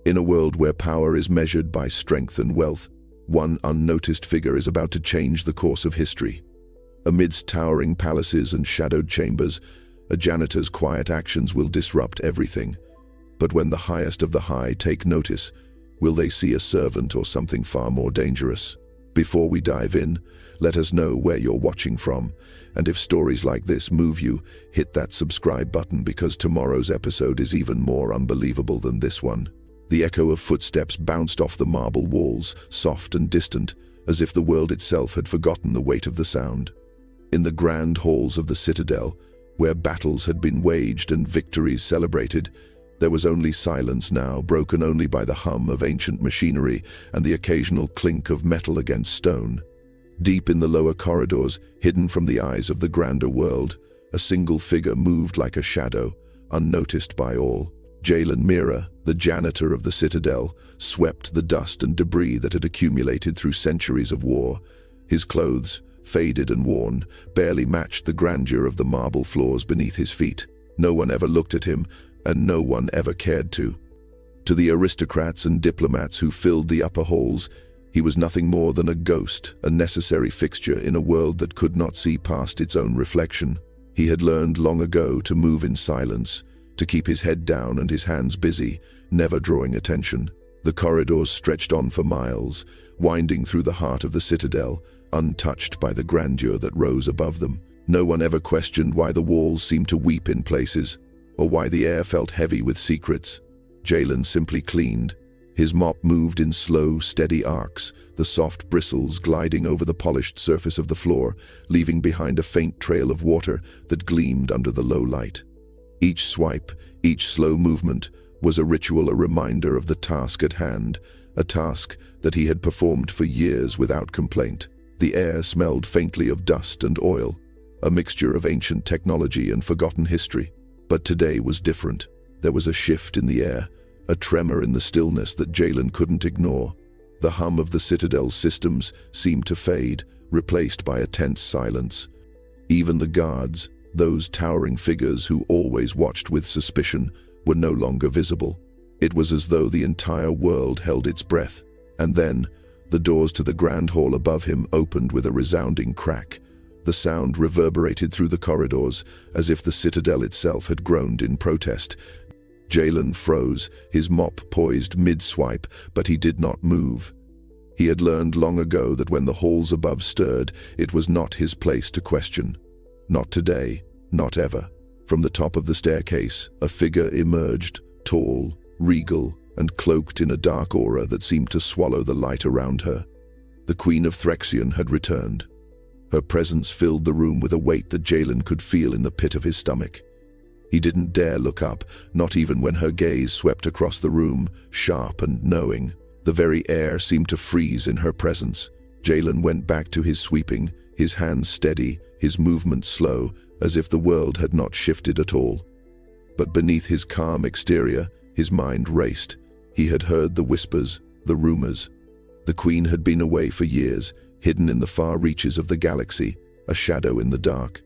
In a world where power is measured by strength and wealth, one unnoticed figure is about to change the course of history. Amidst towering palaces and shadowed chambers, a janitor's quiet actions will disrupt everything. But when the highest of the high take notice, will they see a servant or something far more dangerous? Before we dive in, let us know where you're watching from, and if stories like this move you, hit that subscribe button because tomorrow's episode is even more unbelievable than this one. The echo of footsteps bounced off the marble walls, soft and distant, as if the world itself had forgotten the weight of the sound. In the grand halls of the Citadel, where battles had been waged and victories celebrated, there was only silence now, broken only by the hum of ancient machinery and the occasional clink of metal against stone. Deep in the lower corridors, hidden from the eyes of the grander world, a single figure moved like a shadow, unnoticed by all. Jalen Mira, the janitor of the Citadel, swept the dust and debris that had accumulated through centuries of war. His clothes, faded and worn, barely matched the grandeur of the marble floors beneath his feet. No one ever looked at him, and no one ever cared to. To the aristocrats and diplomats who filled the upper halls, he was nothing more than a ghost, a necessary fixture in a world that could not see past its own reflection. He had learned long ago to move in silence, to keep his head down and his hands busy, never drawing attention. The corridors stretched on for miles, winding through the heart of the Citadel, untouched by the grandeur that rose above them. No one ever questioned why the walls seemed to weep in places, or why the air felt heavy with secrets. Jalen simply cleaned. His mop moved in slow, steady arcs, the soft bristles gliding over the polished surface of the floor, leaving behind a faint trail of water that gleamed under the low light. Each swipe, each slow movement, was a ritual, a reminder of the task at hand, a task that he had performed for years without complaint. The air smelled faintly of dust and oil, a mixture of ancient technology and forgotten history. But today was different. There was a shift in the air, a tremor in the stillness that Jalen couldn't ignore. The hum of the Citadel's systems seemed to fade, replaced by a tense silence. Even the guards, those towering figures who always watched with suspicion, were no longer visible. It was as though the entire world held its breath. And then, the doors to the grand hall above him opened with a resounding crack. The sound reverberated through the corridors, as if the Citadel itself had groaned in protest. Jalen froze, his mop poised mid-swipe, but he did not move. He had learned long ago that when the halls above stirred, it was not his place to question. Not today, not ever. From the top of the staircase, a figure emerged, tall, regal, and cloaked in a dark aura that seemed to swallow the light around her. The Queen of Threxion had returned. Her presence filled the room with a weight that Jalen could feel in the pit of his stomach. He didn't dare look up, not even when her gaze swept across the room, sharp and knowing. The very air seemed to freeze in her presence. Jalen went back to his sweeping, his hands steady, his movements slow, as if the world had not shifted at all. But beneath his calm exterior, his mind raced. He had heard the whispers, the rumors. The Queen had been away for years, hidden in the far reaches of the galaxy, a shadow in the dark.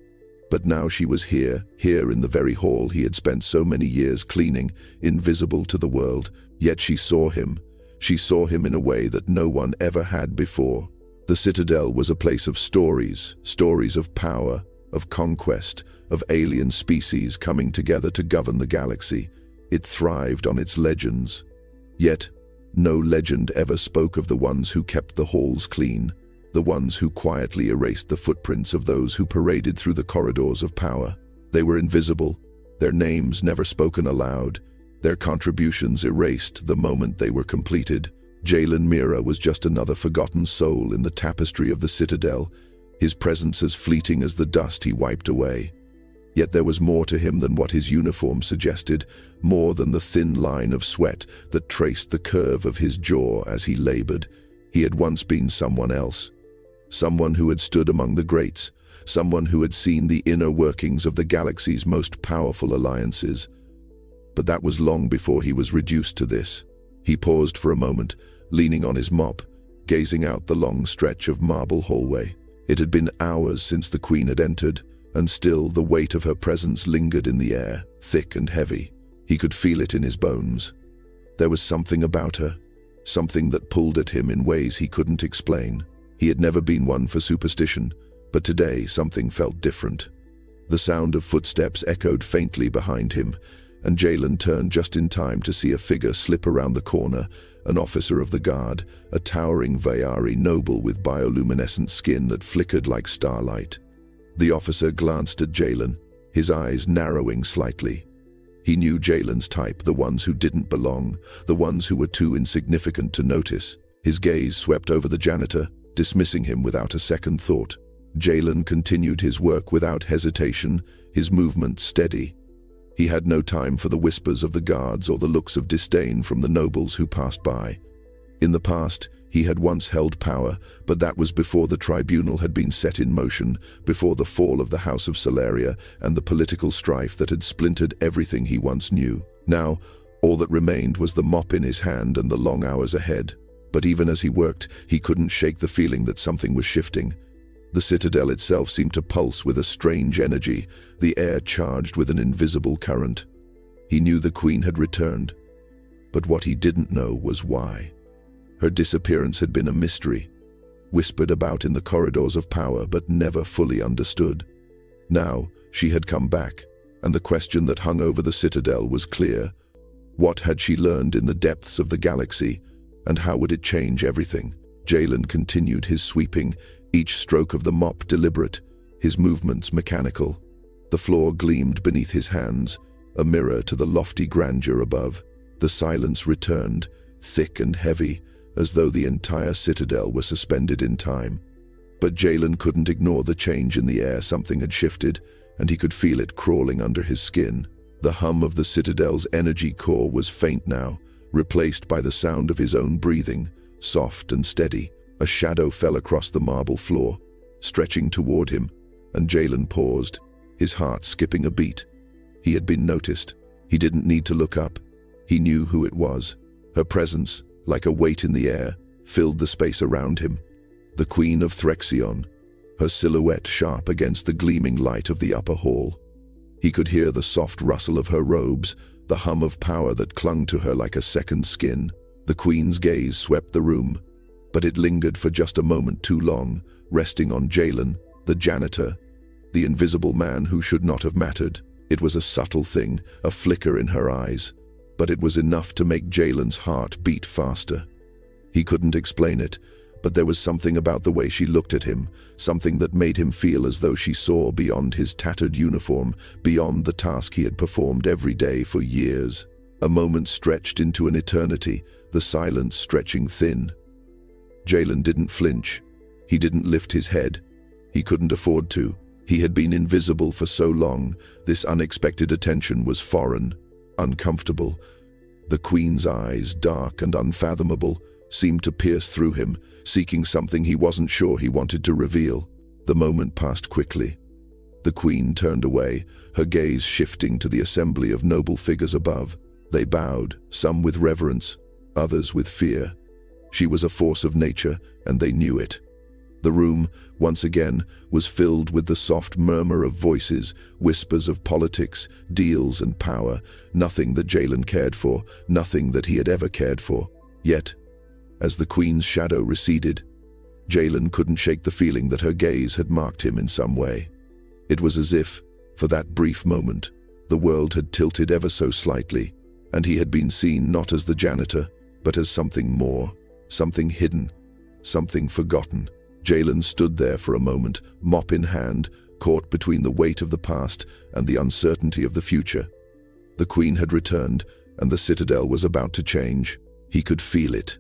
But now she was here in the very hall he had spent so many years cleaning, invisible to the world. Yet she saw him. She saw him in a way that no one ever had before. The Citadel was a place of stories of power, of conquest, of alien species coming together to govern the galaxy. It thrived on its legends. Yet, no legend ever spoke of the ones who kept the halls clean, the ones who quietly erased the footprints of those who paraded through the corridors of power. They were invisible, their names never spoken aloud, their contributions erased the moment they were completed. Jalen Mira was just another forgotten soul in the tapestry of the Citadel, his presence as fleeting as the dust he wiped away. Yet there was more to him than what his uniform suggested, more than the thin line of sweat that traced the curve of his jaw as he labored. He had once been someone else. Someone who had stood among the greats, someone who had seen the inner workings of the galaxy's most powerful alliances. But that was long before he was reduced to this. He paused for a moment, leaning on his mop, gazing out the long stretch of marble hallway. It had been hours since the Queen had entered, and still the weight of her presence lingered in the air, thick and heavy. He could feel it in his bones. There was something about her, something that pulled at him in ways he couldn't explain. He had never been one for superstition, but today something felt different. The sound of footsteps echoed faintly behind him, and Jalen turned just in time to see a figure slip around the corner, an officer of the guard, a towering Vayari noble with bioluminescent skin that flickered like starlight. The officer glanced at Jalen, his eyes narrowing slightly. He knew Jalen's type, the ones who didn't belong, the ones who were too insignificant to notice. His gaze swept over the janitor, dismissing him without a second thought. Jalen continued his work without hesitation, his movement steady. He had no time for the whispers of the guards or the looks of disdain from the nobles who passed by. In the past, he had once held power, but that was before the tribunal had been set in motion, before the fall of the House of Solaria and the political strife that had splintered everything he once knew. Now, all that remained was the mop in his hand and the long hours ahead. But even as he worked, he couldn't shake the feeling that something was shifting. The Citadel itself seemed to pulse with a strange energy, the air charged with an invisible current. He knew the Queen had returned, but what he didn't know was why. Her disappearance had been a mystery, whispered about in the corridors of power but never fully understood. Now, she had come back, and the question that hung over the Citadel was clear. What had she learned in the depths of the galaxy, and how would it change everything? Jalen continued his sweeping, each stroke of the mop deliberate, his movements mechanical. The floor gleamed beneath his hands, a mirror to the lofty grandeur above. The silence returned, thick and heavy, as though the entire Citadel were suspended in time. But Jalen couldn't ignore the change in the air. Something had shifted, and he could feel it crawling under his skin. The hum of the Citadel's energy core was faint now, replaced by the sound of his own breathing, soft and steady. A shadow fell across the marble floor, stretching toward him, and Jalen paused, his heart skipping a beat. He had been noticed. He didn't need to look up. He knew who it was. Her presence, like a weight in the air, filled the space around him. The Queen of Threxion, her silhouette sharp against the gleaming light of the upper hall. He could hear the soft rustle of her robes, the hum of power that clung to her like a second skin. The Queen's gaze swept the room, but it lingered for just a moment too long, resting on Jalen, the janitor, the invisible man who should not have mattered. It was a subtle thing, a flicker in her eyes, but it was enough to make Jalen's heart beat faster. He couldn't explain it, but there was something about the way she looked at him, something that made him feel as though she saw beyond his tattered uniform, beyond the task he had performed every day for years. A moment stretched into an eternity, the silence stretching thin. Jalen didn't flinch. He didn't lift his head. He couldn't afford to. He had been invisible for so long. This unexpected attention was foreign, uncomfortable. The Queen's eyes, dark and unfathomable, seemed to pierce through him, seeking something he wasn't sure he wanted to reveal. The moment passed quickly. The Queen turned away, her gaze shifting to the assembly of noble figures above. They bowed, some with reverence, others with fear. She was a force of nature, and they knew it. The room, once again, was filled with the soft murmur of voices, whispers of politics, deals and power, nothing that Jalen cared for, nothing that he had ever cared for. Yet, as the Queen's shadow receded, Jalen couldn't shake the feeling that her gaze had marked him in some way. It was as if, for that brief moment, the world had tilted ever so slightly, and he had been seen not as the janitor, but as something more, something hidden, something forgotten. Jalen stood there for a moment, mop in hand, caught between the weight of the past and the uncertainty of the future. The Queen had returned, and the Citadel was about to change. He could feel it.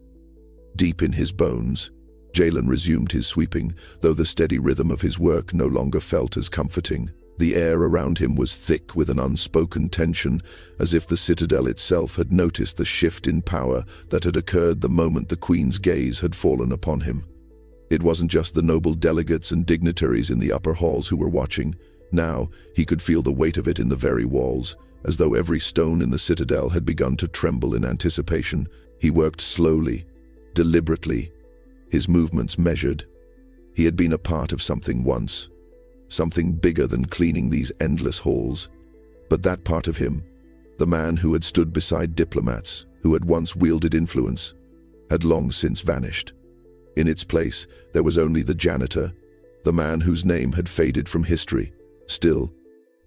Deep in his bones, Jalen resumed his sweeping, though the steady rhythm of his work no longer felt as comforting. The air around him was thick with an unspoken tension, as if the Citadel itself had noticed the shift in power that had occurred the moment the Queen's gaze had fallen upon him. It wasn't just the noble delegates and dignitaries in the upper halls who were watching. Now, he could feel the weight of it in the very walls, as though every stone in the Citadel had begun to tremble in anticipation. He worked slowly, deliberately, his movements measured. He had been a part of something once, something bigger than cleaning these endless halls. But that part of him, the man who had stood beside diplomats, who had once wielded influence, had long since vanished. In its place, there was only the Janitor, the man whose name had faded from history. Still,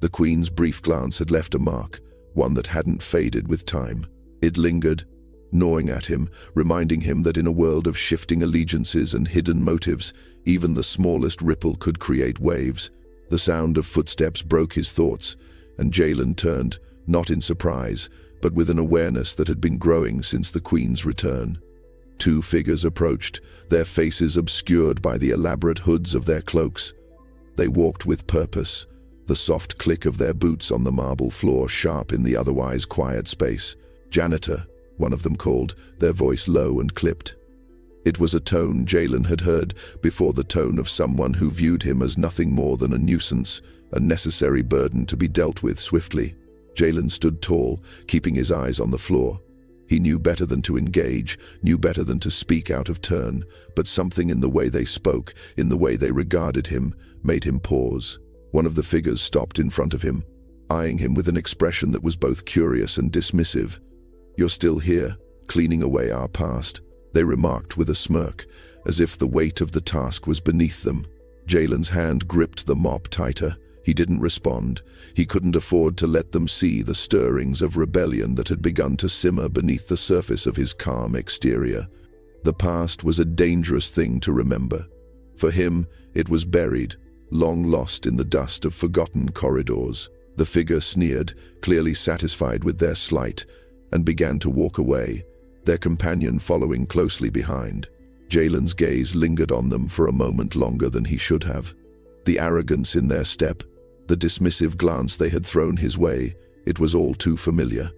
the Queen's brief glance had left a mark, one that hadn't faded with time. It lingered, gnawing at him, reminding him that in a world of shifting allegiances and hidden motives, even the smallest ripple could create waves. The sound of footsteps broke his thoughts, and Jalen turned, not in surprise, but with an awareness that had been growing since the Queen's return. Two figures approached, their faces obscured by the elaborate hoods of their cloaks. They walked with purpose, the soft click of their boots on the marble floor sharp in the otherwise quiet space. "Janitor," one of them called, their voice low and clipped. It was a tone Jalen had heard before, the tone of someone who viewed him as nothing more than a nuisance, a necessary burden to be dealt with swiftly. Jalen stood tall, keeping his eyes on the floor. He knew better than to engage, knew better than to speak out of turn, but something in the way they spoke, in the way they regarded him, made him pause. One of the figures stopped in front of him, eyeing him with an expression that was both curious and dismissive. "You're still here, cleaning away our past," they remarked with a smirk, as if the weight of the task was beneath them. Jalen's hand gripped the mop tighter. He didn't respond. He couldn't afford to let them see the stirrings of rebellion that had begun to simmer beneath the surface of his calm exterior. The past was a dangerous thing to remember. For him, it was buried, long lost in the dust of forgotten corridors. The figure sneered, clearly satisfied with their slight, and began to walk away, their companion following closely behind. Jalen's gaze lingered on them for a moment longer than he should have. The arrogance in their step, the dismissive glance they had thrown his way, it was all too familiar.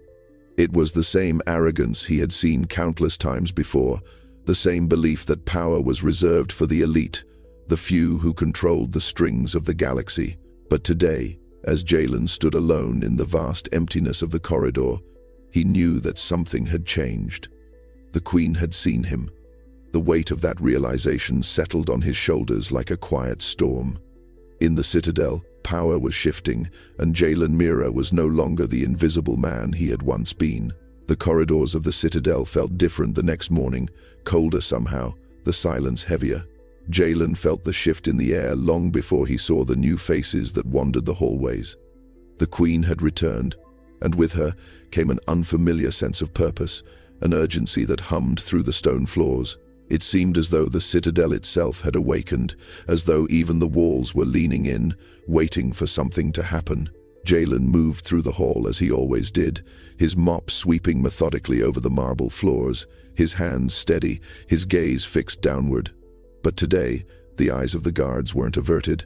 It was the same arrogance he had seen countless times before, the same belief that power was reserved for the elite, the few who controlled the strings of the galaxy. But today, as Jalen stood alone in the vast emptiness of the corridor, he knew that something had changed. The Queen had seen him. The weight of that realization settled on his shoulders like a quiet storm. In the Citadel, power was shifting, and Jalen Mira was no longer the invisible man he had once been. The corridors of the Citadel felt different the next morning, colder somehow, the silence heavier. Jalen felt the shift in the air long before he saw the new faces that wandered the hallways. The Queen had returned, and with her came an unfamiliar sense of purpose, an urgency that hummed through the stone floors. It seemed as though the Citadel itself had awakened, as though even the walls were leaning in, waiting for something to happen. Jalen moved through the hall as he always did, his mop sweeping methodically over the marble floors, his hands steady, his gaze fixed downward. But today, the eyes of the guards weren't averted.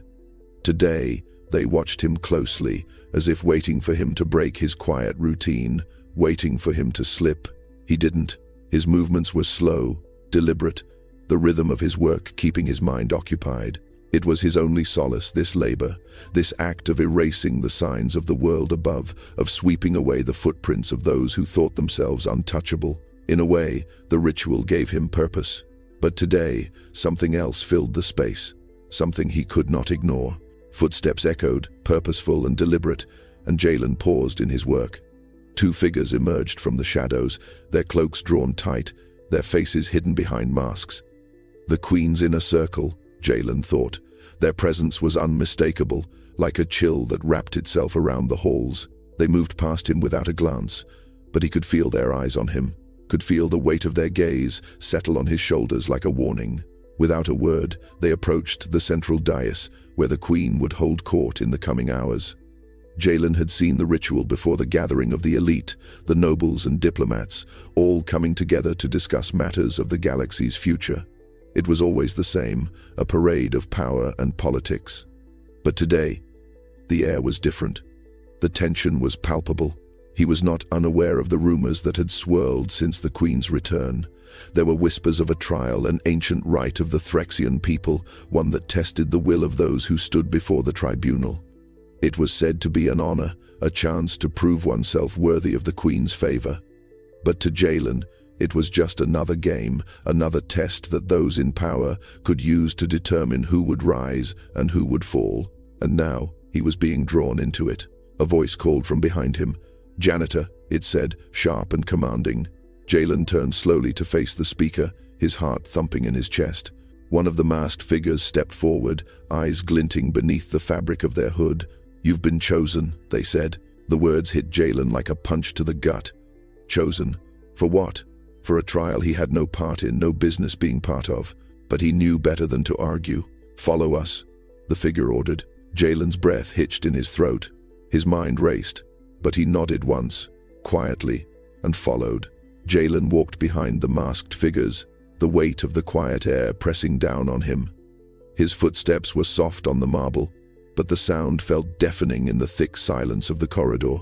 Today, they watched him closely, as if waiting for him to break his quiet routine, waiting for him to slip. He didn't. His movements were slow, deliberate, the rhythm of his work keeping his mind occupied. It was his only solace, this labor, this act of erasing the signs of the world above, of sweeping away the footprints of those who thought themselves untouchable. In a way, the ritual gave him purpose. But today, something else filled the space, something he could not ignore. Footsteps echoed, purposeful and deliberate, and Jalen paused in his work. Two figures emerged from the shadows, their cloaks drawn tight, their faces hidden behind masks. The Queen's inner circle, Jalen thought. Their presence was unmistakable, like a chill that wrapped itself around the halls. They moved past him without a glance, but he could feel their eyes on him, could feel the weight of their gaze settle on his shoulders like a warning. Without a word, they approached the central dais, where the Queen would hold court in the coming hours. Jalen had seen the ritual before, the gathering of the elite, the nobles and diplomats, all coming together to discuss matters of the galaxy's future. It was always the same, a parade of power and politics. But today, the air was different. The tension was palpable. He was not unaware of the rumors that had swirled since the Queen's return. There were whispers of a trial, an ancient rite of the Threxion people, one that tested the will of those who stood before the tribunal. It was said to be an honor, a chance to prove oneself worthy of the Queen's favor. But to Jalen, it was just another game, another test that those in power could use to determine who would rise and who would fall. And now, he was being drawn into it. A voice called from behind him. "Janitor," it said, sharp and commanding. Jalen turned slowly to face the speaker, his heart thumping in his chest. One of the masked figures stepped forward, eyes glinting beneath the fabric of their hood. "You've been chosen," they said. The words hit Jalen like a punch to the gut. Chosen? For what? For a trial he had no part in, no business being part of. But he knew better than to argue. "Follow us," the figure ordered. Jalen's breath hitched in his throat. His mind raced, but he nodded once, quietly, and followed. Jalen walked behind the masked figures, the weight of the quiet air pressing down on him. His footsteps were soft on the marble, but the sound felt deafening in the thick silence of the corridor.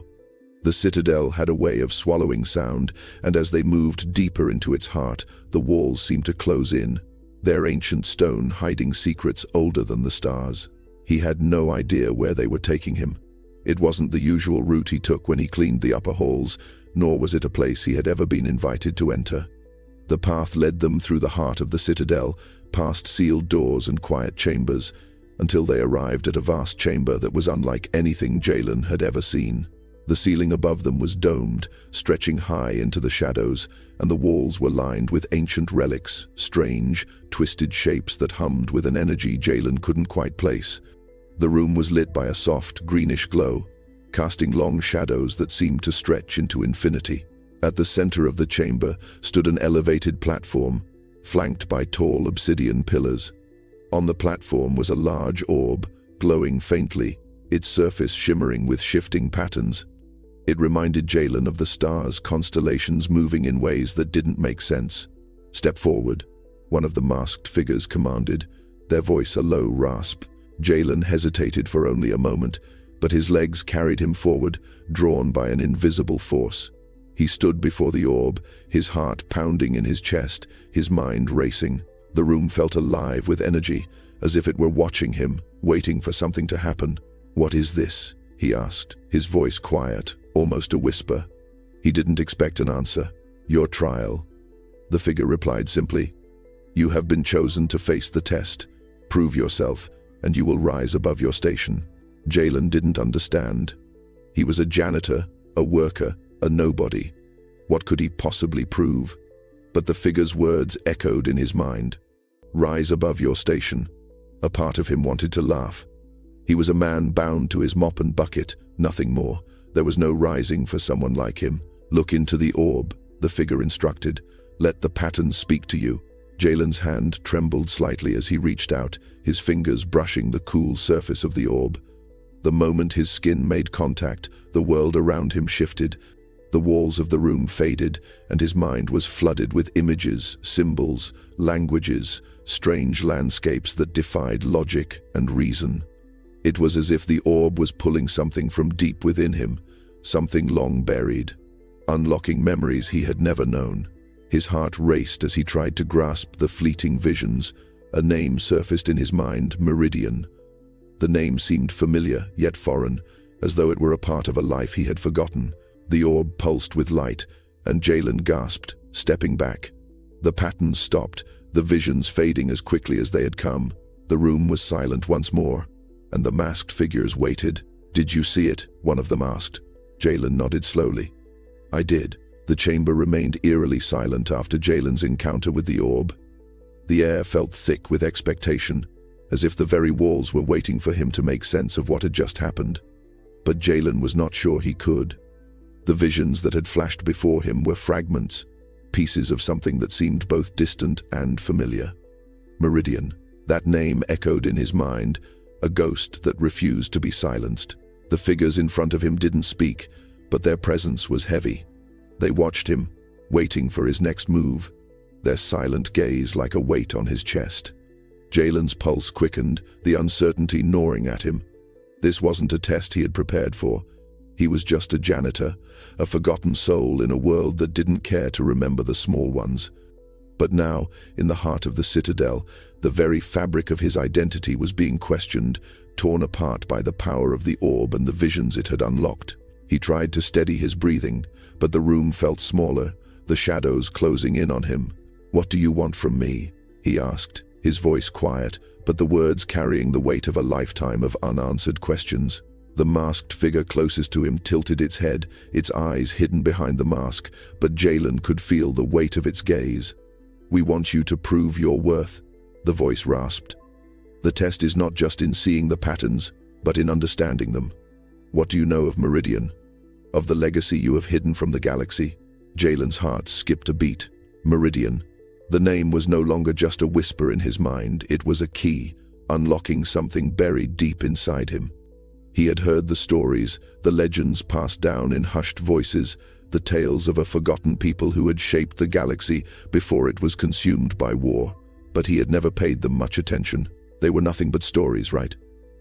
The Citadel had a way of swallowing sound, and as they moved deeper into its heart, the walls seemed to close in, their ancient stone hiding secrets older than the stars. He had no idea where they were taking him. It wasn't the usual route he took when he cleaned the upper halls, nor was it a place he had ever been invited to enter. The path led them through the heart of the Citadel, past sealed doors and quiet chambers, until they arrived at a vast chamber that was unlike anything Jalen had ever seen. The ceiling above them was domed, stretching high into the shadows, and the walls were lined with ancient relics, strange, twisted shapes that hummed with an energy Jalen couldn't quite place. The room was lit by a soft, greenish glow, casting long shadows that seemed to stretch into infinity. At the center of the chamber stood an elevated platform, flanked by tall obsidian pillars. On the platform was a large orb, glowing faintly, its surface shimmering with shifting patterns. It reminded Jalen of the stars, constellations moving in ways that didn't make sense. "Step forward," one of the masked figures commanded, their voice a low rasp. Jalen hesitated for only a moment, but his legs carried him forward, drawn by an invisible force. He stood before the orb, his heart pounding in his chest, his mind racing. The room felt alive with energy, as if it were watching him, waiting for something to happen. "What is this?" he asked, his voice quiet, almost a whisper. He didn't expect an answer. "Your trial," the figure replied simply. "You have been chosen to face the test. Prove yourself, and you will rise above your station." Jalen didn't understand. He was a janitor, a worker, a nobody. What could he possibly prove? But the figure's words echoed in his mind. "Rise above your station." A part of him wanted to laugh. He was a man bound to his mop and bucket, nothing more. There was no rising for someone like him. "Look into the orb," the figure instructed. "Let the patterns speak to you." Jalen's hand trembled slightly as he reached out, his fingers brushing the cool surface of the orb. The moment his skin made contact, the world around him shifted. The walls of the room faded, and his mind was flooded with images, symbols, languages, strange landscapes that defied logic and reason. It was as if the orb was pulling something from deep within him, something long buried, unlocking memories he had never known. His heart raced as he tried to grasp the fleeting visions. A name surfaced in his mind, Meridian. The name seemed familiar, yet foreign, as though it were a part of a life he had forgotten. The orb pulsed with light, and Jalen gasped, stepping back. The patterns stopped, the visions fading as quickly as they had come. The room was silent once more, and the masked figures waited. "Did you see it?" one of them asked. Jalen nodded slowly. "I did." The chamber remained eerily silent after Jalen's encounter with the orb. The air felt thick with expectation, as if the very walls were waiting for him to make sense of what had just happened. But Jalen was not sure he could. The visions that had flashed before him were fragments, pieces of something that seemed both distant and familiar. Meridian, that name echoed in his mind, a ghost that refused to be silenced. The figures in front of him didn't speak, but their presence was heavy. They watched him, waiting for his next move, their silent gaze like a weight on his chest. Jalen's pulse quickened, the uncertainty gnawing at him. This wasn't a test he had prepared for. He was just a janitor, a forgotten soul in a world that didn't care to remember the small ones. But now, in the heart of the Citadel, the very fabric of his identity was being questioned, torn apart by the power of the orb and the visions it had unlocked. He tried to steady his breathing, but the room felt smaller, the shadows closing in on him. "What do you want from me?" he asked, his voice quiet, but the words carrying the weight of a lifetime of unanswered questions. The masked figure closest to him tilted its head, its eyes hidden behind the mask, but Jalen could feel the weight of its gaze. "We want you to prove your worth," the voice rasped. "The test is not just in seeing the patterns, but in understanding them. What do you know of Meridian? Of the legacy you have hidden from the galaxy?" Jalen's heart skipped a beat. Meridian. The name was no longer just a whisper in his mind, it was a key, unlocking something buried deep inside him. He had heard the stories, the legends passed down in hushed voices, the tales of a forgotten people who had shaped the galaxy before it was consumed by war. But he had never paid them much attention. They were nothing but stories, right?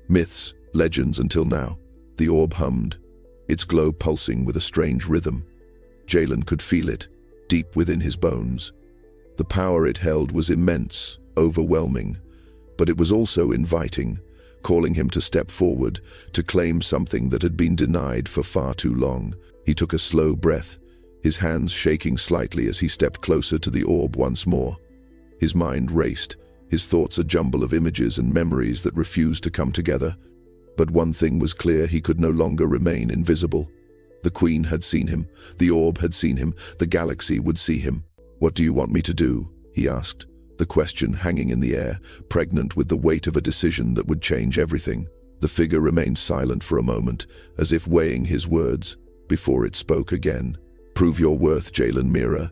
Myths, legends until now. The orb hummed, its glow pulsing with a strange rhythm. Jalen could feel it, deep within his bones. The power it held was immense, overwhelming, but it was also inviting, calling him to step forward, to claim something that had been denied for far too long. He took a slow breath, his hands shaking slightly as he stepped closer to the orb once more. His mind raced, his thoughts a jumble of images and memories that refused to come together. But one thing was clear, he could no longer remain invisible. The Queen had seen him, the orb had seen him, the galaxy would see him. "What do you want me to do?" he asked, the question hanging in the air, pregnant with the weight of a decision that would change everything. The figure remained silent for a moment, as if weighing his words, before it spoke again. "Prove your worth, Jalen Mira,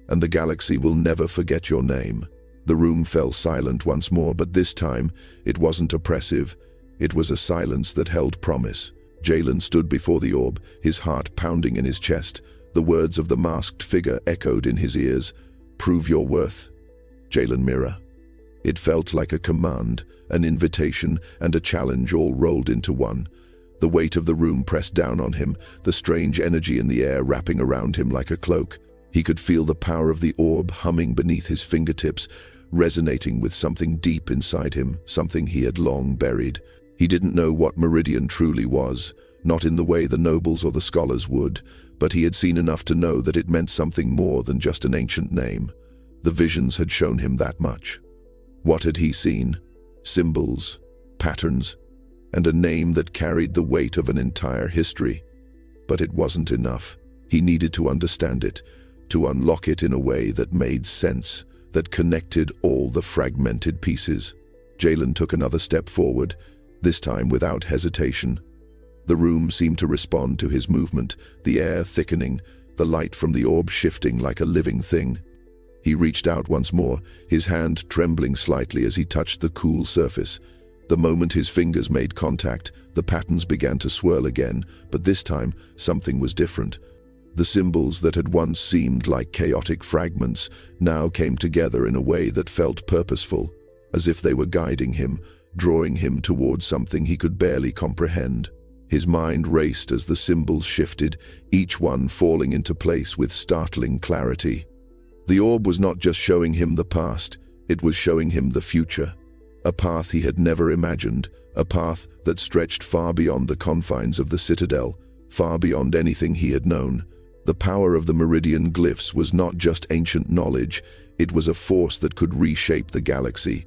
and the galaxy will never forget your name." The room fell silent once more, but this time it wasn't oppressive. It was a silence that held promise. Jalen stood before the orb, his heart pounding in his chest. The words of the masked figure echoed in his ears. "Prove your worth, Jalen Mira." It felt like a command, an invitation, and a challenge all rolled into one. The weight of the room pressed down on him, the strange energy in the air wrapping around him like a cloak. He could feel the power of the orb humming beneath his fingertips, resonating with something deep inside him, something he had long buried. He didn't know what Meridian truly was, not in the way the nobles or the scholars would, but he had seen enough to know that it meant something more than just an ancient name. The visions had shown him that much. What had he seen? Symbols, patterns, and a name that carried the weight of an entire history. But it wasn't enough. He needed to understand it, to unlock it in a way that made sense, that connected all the fragmented pieces. Jalen took another step forward, this time without hesitation. The room seemed to respond to his movement, the air thickening, the light from the orb shifting like a living thing. He reached out once more, his hand trembling slightly as he touched the cool surface. The moment his fingers made contact, the patterns began to swirl again, but this time something was different. The symbols that had once seemed like chaotic fragments now came together in a way that felt purposeful, as if they were guiding him, drawing him towards something he could barely comprehend. His mind raced as the symbols shifted, each one falling into place with startling clarity. The orb was not just showing him the past, it was showing him the future. A path he had never imagined, a path that stretched far beyond the confines of the Citadel, far beyond anything he had known. The power of the Meridian glyphs was not just ancient knowledge, it was a force that could reshape the galaxy.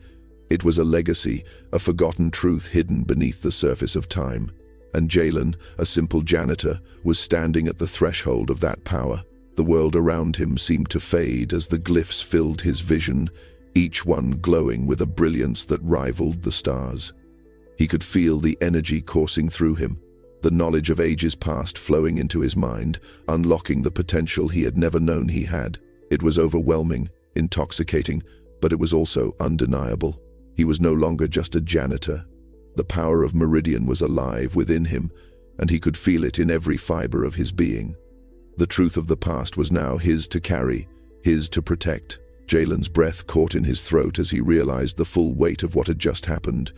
It was a legacy, a forgotten truth hidden beneath the surface of time. And Jalen, a simple janitor, was standing at the threshold of that power. The world around him seemed to fade as the glyphs filled his vision, each one glowing with a brilliance that rivaled the stars. He could feel the energy coursing through him, the knowledge of ages past flowing into his mind, unlocking the potential he had never known he had. It was overwhelming, intoxicating, but it was also undeniable. He was no longer just a janitor. The power of Meridian was alive within him, and he could feel it in every fiber of his being. The truth of the past was now his to carry, his to protect. Jalen's breath caught in his throat as he realized the full weight of what had just happened.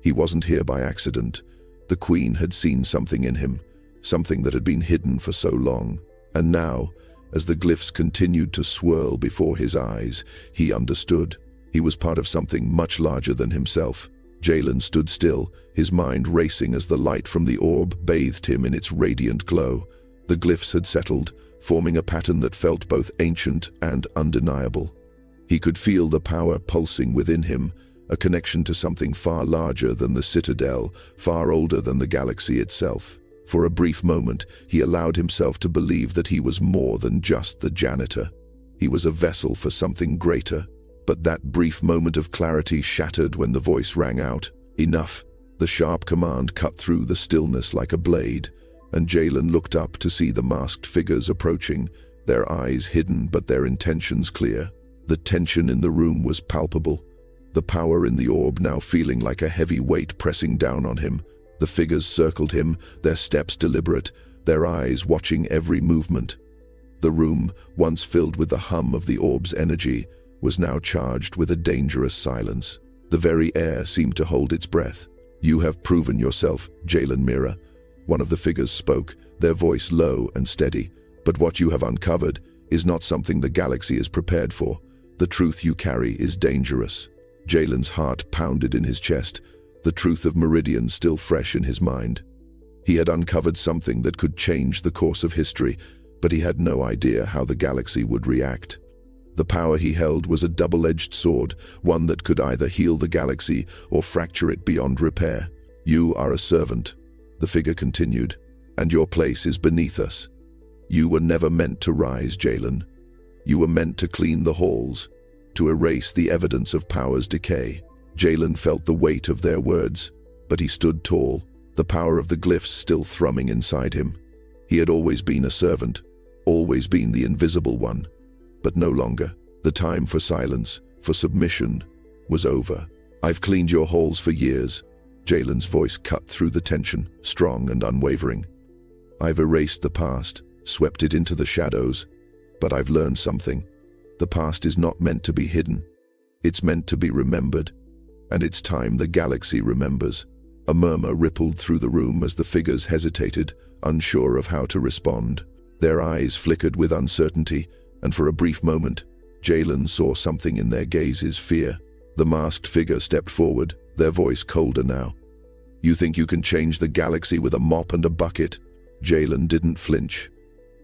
He wasn't here by accident. The Queen had seen something in him, something that had been hidden for so long. And now, as the glyphs continued to swirl before his eyes, he understood. He was part of something much larger than himself. Jalen stood still, his mind racing as the light from the orb bathed him in its radiant glow. The glyphs had settled, forming a pattern that felt both ancient and undeniable. He could feel the power pulsing within him, a connection to something far larger than the Citadel, far older than the galaxy itself. For a brief moment, he allowed himself to believe that he was more than just the janitor. He was a vessel for something greater. But that brief moment of clarity shattered when the voice rang out. Enough. The sharp command cut through the stillness like a blade, and Jalen looked up to see the masked figures approaching, their eyes hidden but their intentions clear. The tension in the room was palpable, the power in the orb now feeling like a heavy weight pressing down on him. The figures circled him, their steps deliberate, their eyes watching every movement. The room, once filled with the hum of the orb's energy, was now charged with a dangerous silence. The very air seemed to hold its breath. "You have proven yourself, Jalen Mira," one of the figures spoke, their voice low and steady. "But what you have uncovered is not something the galaxy is prepared for. The truth you carry is dangerous." Jalen's heart pounded in his chest, the truth of Meridian still fresh in his mind. He had uncovered something that could change the course of history, but he had no idea how the galaxy would react. The power he held was a double-edged sword, one that could either heal the galaxy or fracture it beyond repair. "You are a servant," the figure continued, "and your place is beneath us. You were never meant to rise, Jalen. You were meant to clean the halls, to erase the evidence of power's decay." Jalen felt the weight of their words, but he stood tall, the power of the glyphs still thrumming inside him. He had always been a servant, always been the invisible one. But no longer. The time for silence, for submission, was over. "I've cleaned your halls for years." Jalen's voice cut through the tension, strong and unwavering. "I've erased the past, swept it into the shadows, but I've learned something. The past is not meant to be hidden. It's meant to be remembered. And it's time the galaxy remembers." A murmur rippled through the room as the figures hesitated, unsure of how to respond. Their eyes flickered with uncertainty, and for a brief moment, Jalen saw something in their gazes: fear. The masked figure stepped forward, their voice colder now. "You think you can change the galaxy with a mop and a bucket?" Jalen didn't flinch.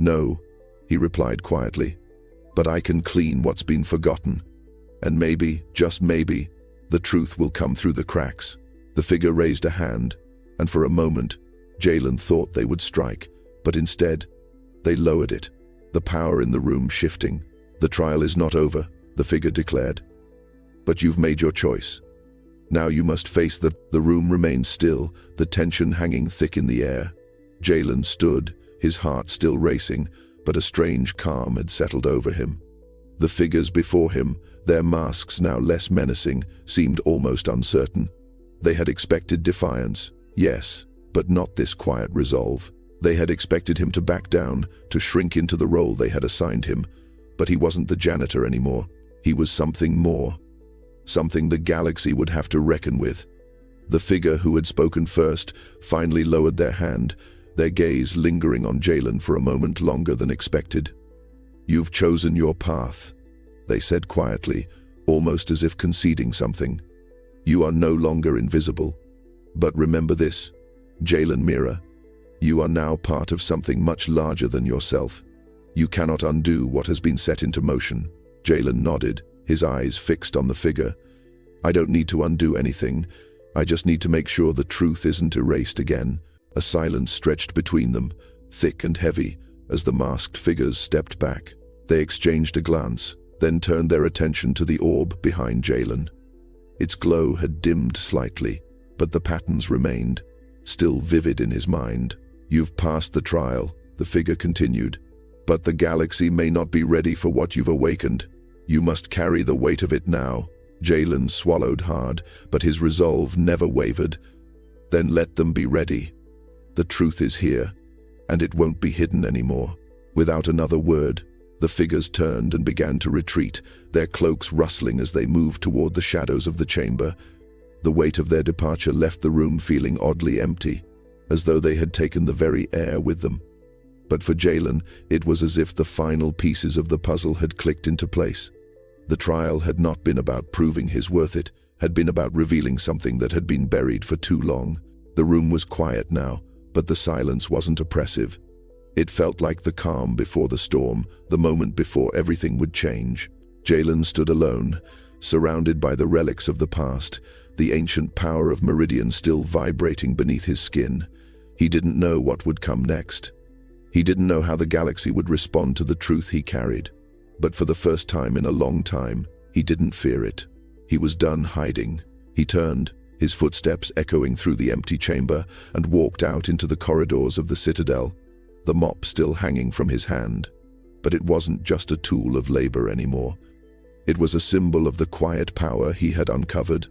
"No," he replied quietly, "but I can clean what's been forgotten. And maybe, just maybe, the truth will come through the cracks." The figure raised a hand, and for a moment, Jalen thought they would strike, but instead, they lowered it. The power in the room shifting. "The trial is not over," the figure declared. "But you've made your choice. Now you must face the room remained still, the tension hanging thick in the air. Jalen stood, his heart still racing, but a strange calm had settled over him. The figures before him, their masks now less menacing, seemed almost uncertain. They had expected defiance, yes, but not this quiet resolve. They had expected him to back down, to shrink into the role they had assigned him, but he wasn't the janitor anymore. He was something more, something the galaxy would have to reckon with. The figure who had spoken first finally lowered their hand, their gaze lingering on Jalen for a moment longer than expected. "You've chosen your path," they said quietly, almost as if conceding something. "You are no longer invisible. But remember this, Jalen Mira. You are now part of something much larger than yourself. You cannot undo what has been set into motion." Jalen nodded, his eyes fixed on the figure. "I don't need to undo anything. I just need to make sure the truth isn't erased again." A silence stretched between them, thick and heavy, as the masked figures stepped back. They exchanged a glance, then turned their attention to the orb behind Jalen. Its glow had dimmed slightly, but the patterns remained, still vivid in his mind. "You've passed the trial," the figure continued, "but the galaxy may not be ready for what you've awakened. You must carry the weight of it now." Jalen swallowed hard, but his resolve never wavered. "Then let them be ready. The truth is here, and it won't be hidden anymore." Without another word, the figures turned and began to retreat, their cloaks rustling as they moved toward the shadows of the chamber. The weight of their departure left the room feeling oddly empty, as though they had taken the very air with them. But for Jalen, it was as if the final pieces of the puzzle had clicked into place. The trial had not been about proving his worth, it had been about revealing something that had been buried for too long. The room was quiet now, but the silence wasn't oppressive. It felt like the calm before the storm, the moment before everything would change. Jalen stood alone, surrounded by the relics of the past, the ancient power of Meridian still vibrating beneath his skin. He didn't know what would come next. He didn't know how the galaxy would respond to the truth he carried. But for the first time in a long time, he didn't fear it. He was done hiding. He turned, his footsteps echoing through the empty chamber, and walked out into the corridors of the Citadel, the mop still hanging from his hand. But it wasn't just a tool of labor anymore. It was a symbol of the quiet power he had uncovered,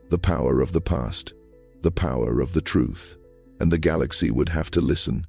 the power of the past, the power of the truth. And the galaxy would have to listen.